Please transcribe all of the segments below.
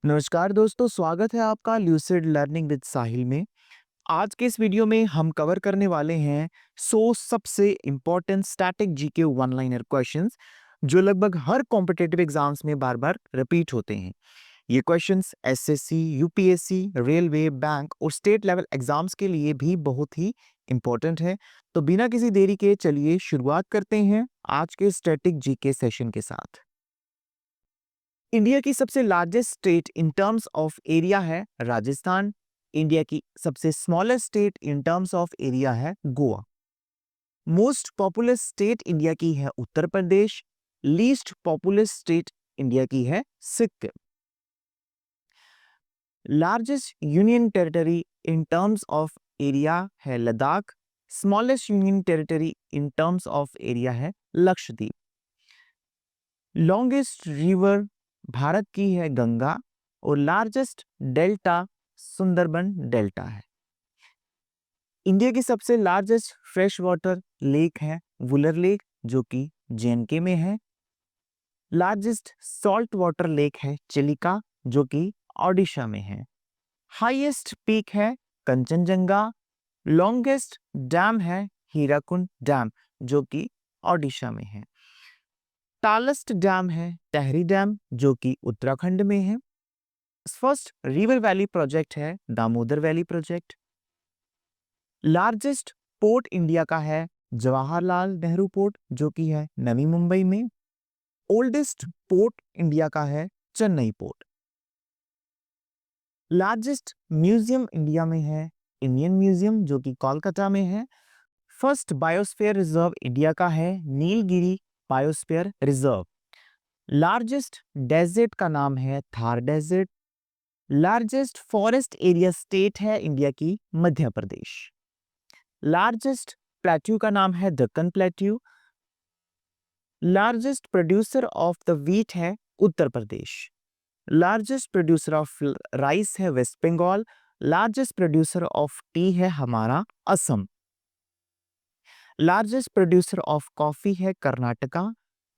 नमस्कार दोस्तों, स्वागत है आपका ल्यूसिड लर्निंग विद साहिल में। आज के इस वीडियो में हम कवर करने वाले हैं 100 सबसे important static GK one liner questions जो लगभग हर कॉम्पिटिटिव एग्जाम्स में बार बार रिपीट होते हैं। ये questions SSC, UPSC, railway, bank और स्टेट लेवल एग्जाम्स के लिए भी बहुत ही इम्पोर्टेंट है। तो बिना किसी देरी के चलिए शुरुआत करते हैं आज के स्टैटिक जीके सेशन के साथ। इंडिया की सबसे largest state in terms of area है राजस्थान। इंडिया की सबसे smallest state in terms of area है Goa. Most populous state India की है Uttar Pradesh. Least populous state India की है Sikkim. Largest union territory in terms of area है Ladakh. Smallest union territory in terms of area है लक्षद्वीप। लॉन्गेस्ट रिवर भारत की है गंगा और लार्जेस्ट डेल्टा सुंदरबन डेल्टा है। इंडिया की सबसे लार्जेस्ट फ्रेश वाटर लेक है वुलर लेक जो कि जेएनके में है। लार्जेस्ट सॉल्ट वाटर लेक है चिलिका जो कि ओडिशा में है। हाईएस्ट पीक है कंचनजंगा। लॉन्गेस्ट डैम है हीराकुंड डैम जो कि ओडिशा में है। टालेस्ट डैम है टहरी डैम जो कि उत्तराखंड में है। फर्स्ट रिवर वैली प्रोजेक्ट है Damodar valley project. Largest port India का है जवाहरलाल नेहरू पोर्ट जो कि है नवी मुंबई में। ओल्डेस्ट पोर्ट इंडिया का है Chennai port. Largest museum India में है इंडियन म्यूजियम जो कि कोलकाता में है। फर्स्ट बायोस्फीयर रिजर्व इंडिया का है Nilgiri biosphere reserve. Largest desert का नाम है Thar desert. Largest forest area state है इंडिया की मध्य प्रदेश। लार्जेस्ट प्लेट्यू का नाम है Deccan plateau. Largest producer of the wheat है Uttar Pradesh. Largest producer of rice है West Bengal. Largest producer of tea है हमारा Assam. Largest producer of coffee है Karnataka.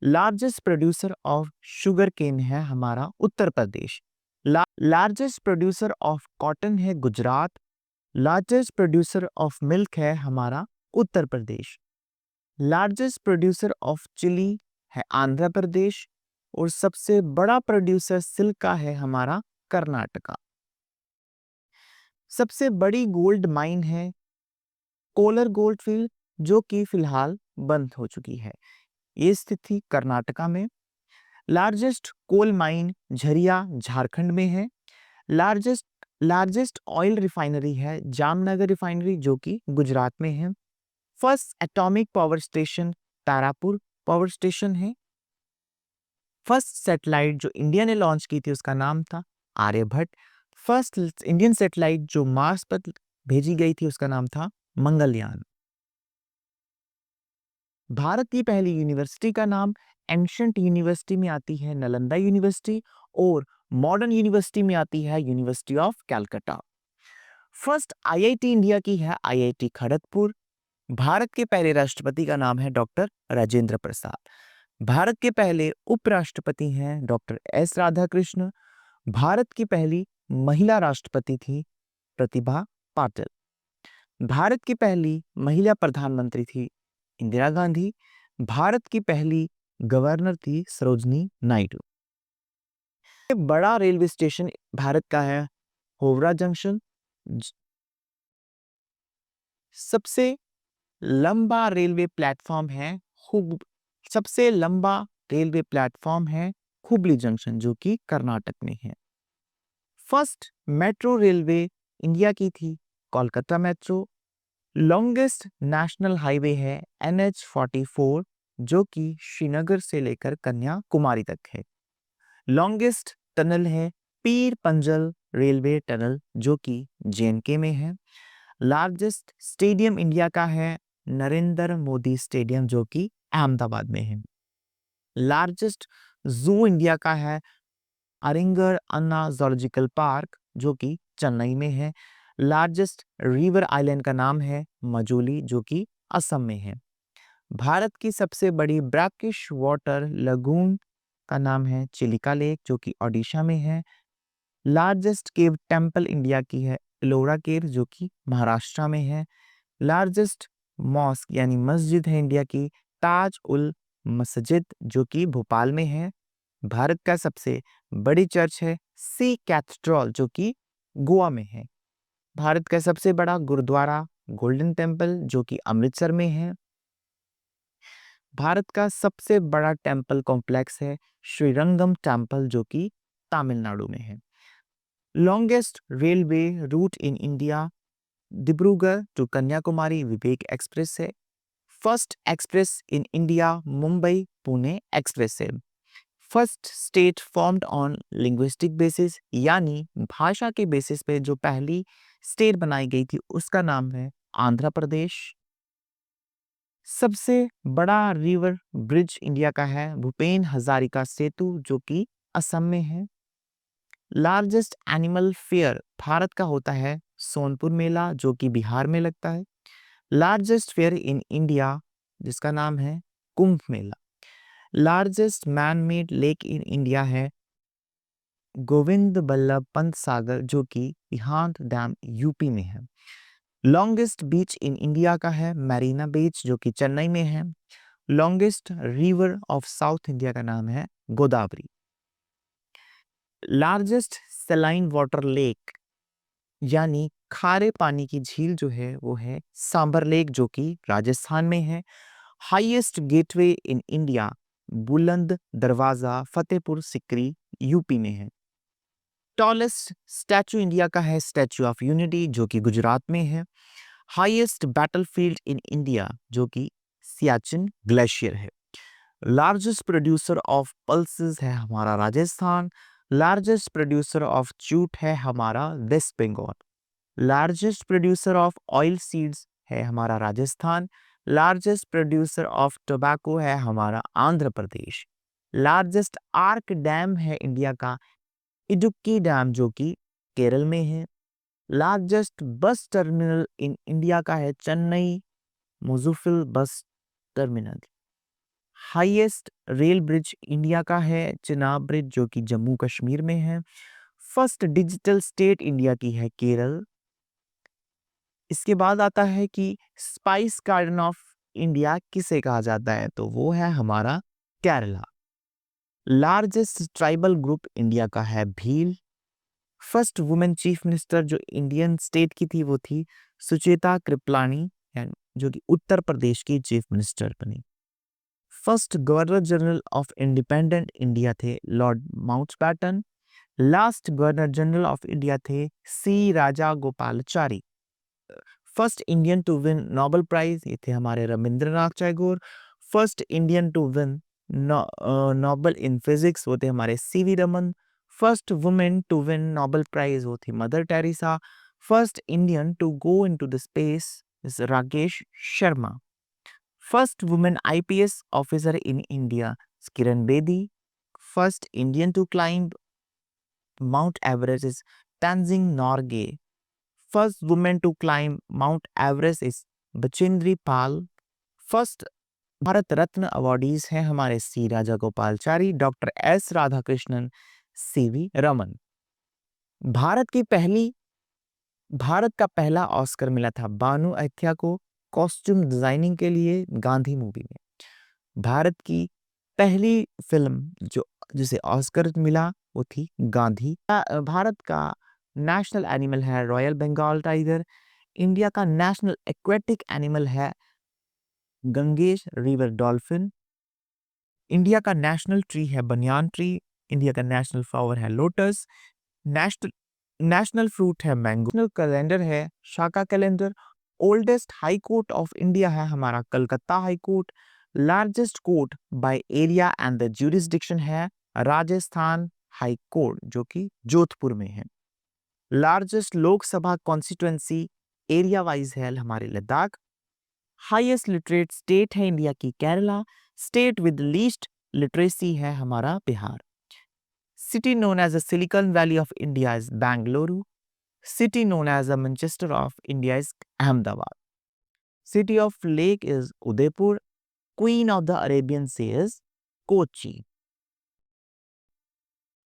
Largest producer of sugarcane है हमारा Uttar Pradesh. Largest producer of cotton है Gujarat. Largest producer of milk है हमारा Uttar Pradesh. Largest producer of chilli है आंध्र प्रदेश और सबसे बड़ा प्रोड्यूसर सिल्क का है हमारा कर्नाटका। सबसे बड़ी गोल्ड माइन है कोलर गोल्ड फील्ड जो कि फिलहाल बंद हो चुकी है। ये स्थित थी कर्नाटका में। Largest coal mine Jharia Jharkhand में है। लार्जेस्ट ऑयल रिफाइनरी है जामनगर रिफाइनरी जो कि गुजरात में है। First atomic power station Tarapur power station है। फर्स्ट सैटेलाइट जो इंडिया ने लॉन्च की थी उसका नाम था आर्यभट्ट। फर्स्ट इंडियन सैटेलाइट जो मार्स पर भेजी गई थी उसका नाम था मंगलयान। भारत की पहली यूनिवर्सिटी का नाम एंशंट यूनिवर्सिटी में आती है नालंदा यूनिवर्सिटी और मॉडर्न यूनिवर्सिटी में आती है university of Calcutta. First IIT India की है आईआईटी खड़गपुर। भारत के पहले राष्ट्रपति का नाम है डॉक्टर राजेंद्र प्रसाद। भारत के पहले उपराष्ट्रपति हैं डॉक्टर एस राधाकृष्ण। भारत की पहली महिला राष्ट्रपति थी प्रतिभा पाटिल। भारत की पहली महिला प्रधानमंत्री थी इंदिरा गांधी। भारत की पहली गवर्नर थी सरोजनी नायडू। बड़ा रेलवे स्टेशन भारत का है होवरा जंक्शन। सबसे लंबा रेलवे प्लेटफॉर्म है सबसे लंबा रेलवे प्लेटफॉर्म है हुबली जंक्शन जो कि कर्नाटक में है। फर्स्ट मेट्रो रेलवे इंडिया की थी Kolkata metro. Longest national highway है NH-44 जो कि श्रीनगर से लेकर कन्याकुमारी तक है। लॉन्गेस्ट टनल है पीर पंजल रेलवे टनल जो कि जेएनके में है। लार्जेस्ट स्टेडियम इंडिया का है नरेंद्र मोदी स्टेडियम जो कि अहमदाबाद में है। लार्जेस्ट जू इंडिया का है अरिंगर अन्ना जूलॉजिकल पार्क जो कि चेन्नई में है। लार्जेस्ट रिवर आइलैंड का नाम है मजूली जो कि असम में है। भारत की सबसे बड़ी ब्रैकिश वाटर लगून का नाम है चिलिका लेक जो कि ओडिशा में है। लार्जेस्ट केव टेम्पल इंडिया की है एलोरा केव जो कि महाराष्ट्र में है। लार्जेस्ट मॉस्क यानी मस्जिद है इंडिया की ताज उल मस्जिद जो कि भोपाल में है। भारत का सबसे बड़ी चर्च है सी कैथेड्रल जो कि गोवा में है। भारत का सबसे बड़ा गुरुद्वारा गोल्डन टेम्पल जो कि अमृतसर में है। भारत का सबसे बड़ा टेम्पल कॉम्प्लेक्स है श्रीरंगम टेम्पल जो कि तमिलनाडु में है। Longest railway route in India Dibrugarh to Kanyakumari Vivek express है। First express in India Mumbai Pune express है। First state formed on linguistic basis यानी भाषा के बेसिस पे जो पहली स्टेट बनाई गई थी उसका नाम है आंध्र प्रदेश। सबसे बड़ा रिवर ब्रिज इंडिया का है भूपेन हजारिका सेतु जो कि असम में है। लार्जेस्ट एनिमल फेयर भारत का होता है सोनपुर मेला जो कि बिहार में लगता है। लार्जेस्ट फेयर इन इंडिया जिसका नाम है Kumbh Mela. Largest man made lake in India है गोविंद बल्लभ पंत सागर जो कि रिहांद डैम यूपी में है। लॉन्गेस्ट बीच इन इंडिया का है मैरीना बीच जो कि चेन्नई में है। Longest river of south India का नाम है Godavari. Largest saline water lake यानी खारे पानी की झील जो है वो है सांबर लेक जो कि राजस्थान में है। हाईएस्ट गेटवे इन इंडिया बुलंद दरवाजा फतेहपुर सिकरी यूपी में है। टॉलेस्ट स्टैचू इंडिया का है स्टैचू ऑफ यूनिटी जो कि गुजरात में है। हाईएस्ट बैटलफील्ड इन इंडिया जो कि सियाचिन ग्लेशियर है। लार्जेस्ट प्रोड्यूसर ऑफ पल्सेस है हमारा Rajasthan. Largest producer of jute है हमारा West Bengal. Largest producer of oil seeds है हमारा Rajasthan. Largest producer of tobacco है हमारा Andhra Pradesh. Largest arch dam है इंडिया का इडुक्की डैम जो कि केरल में है। Largest bus terminal in India का है Chennai Mofussil bus terminal. Highest rail bridge India का है चिनाब ब्रिज जो कि जम्मू कश्मीर में है। फर्स्ट डिजिटल स्टेट इंडिया की है केरल। इसके बाद आता है कि स्पाइस गार्डन ऑफ इंडिया किसे कहा जाता है तो वो है हमारा Kerala. Largest tribal group India का है Bhil. First women chief minister जो इंडियन स्टेट की थी वो थी सुचेता कृपलानी जो कि उत्तर प्रदेश की चीफ मिनिस्टर बनी। First governor general of independent India थे Lord Mountbatten. Last governor general of India थे C Rajagopalachari. First Indian to win Nobel prize ये थे हमारे Rabindranath Tagore. First Indian to win Nobel in physics वो थे हमारे CV Raman. First women to win Nobel prize वो थी Mother Teresa. First Indian to go into the space is Rakesh Sharma. First women IPS officer in India Kiran Bedi. First Indian to climb Mount Everest is Tenzing Norgay. First woman to climb Mount Everest is Bachendri Pal. First Bharat Ratna awardees हैं हमारे C Rajagopalachari doctor S Radhakrishnan CV Raman. Bharat का पहला Oscar मिला था बानु अय्या को costume designing के लिए Gandhi movie में। भारत की पहली फिल्म जिसे ऑस्कर मिला वो थी गांधी। भारत का नेशनल एनिमल है रॉयल बंगाल टाइगर। इंडिया का नेशनल एक्वेटिक एनिमल है गंगेश रिवर डॉल्फिन। इंडिया का नेशनल ट्री है बनियान ट्री। इंडिया का नेशनल फ्लावर है लोटस। नेशनल फ्रूट है मैंगो। नेशनल कैलेंडर है Shaka calendar. Oldest high court of India है हमारा Calcutta high court. Largest court by area and the jurisdiction है Rajasthan high court जो कि जोधपुर में है। Largest Lok Sabha constituency area wise है हमारे लद्दाख। हाईएस्ट लिटरेट स्टेट है इंडिया की Kerala. State with least literacy है हमारा Bihar. City known as the silicon valley of India is Bengaluru. City known as the Manchester of India is Ahmedabad. City of lake is Udaipur. Queen of the Arabian sea is Kochi.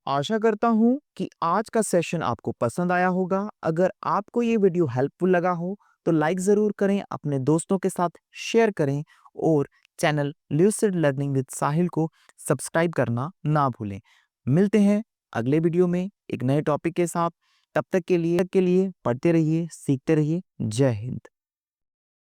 आशा करता हूँ कि आज का session आपको पसंद आया होगा। अगर आपको ये वीडियो हेल्पफुल लगा हो तो लाइक ज़रूर करें, अपने दोस्तों के साथ शेयर करें और चैनल ल्यूसिड लर्निंग विद साहिल को सब्सक्राइब करना ना भूलें। मिलते हैं अगले वीडियो में एक नए टॉपिक के साथ। तब तक के लिए पढ़ते रहिए, सीखते रहिए। जय हिंद।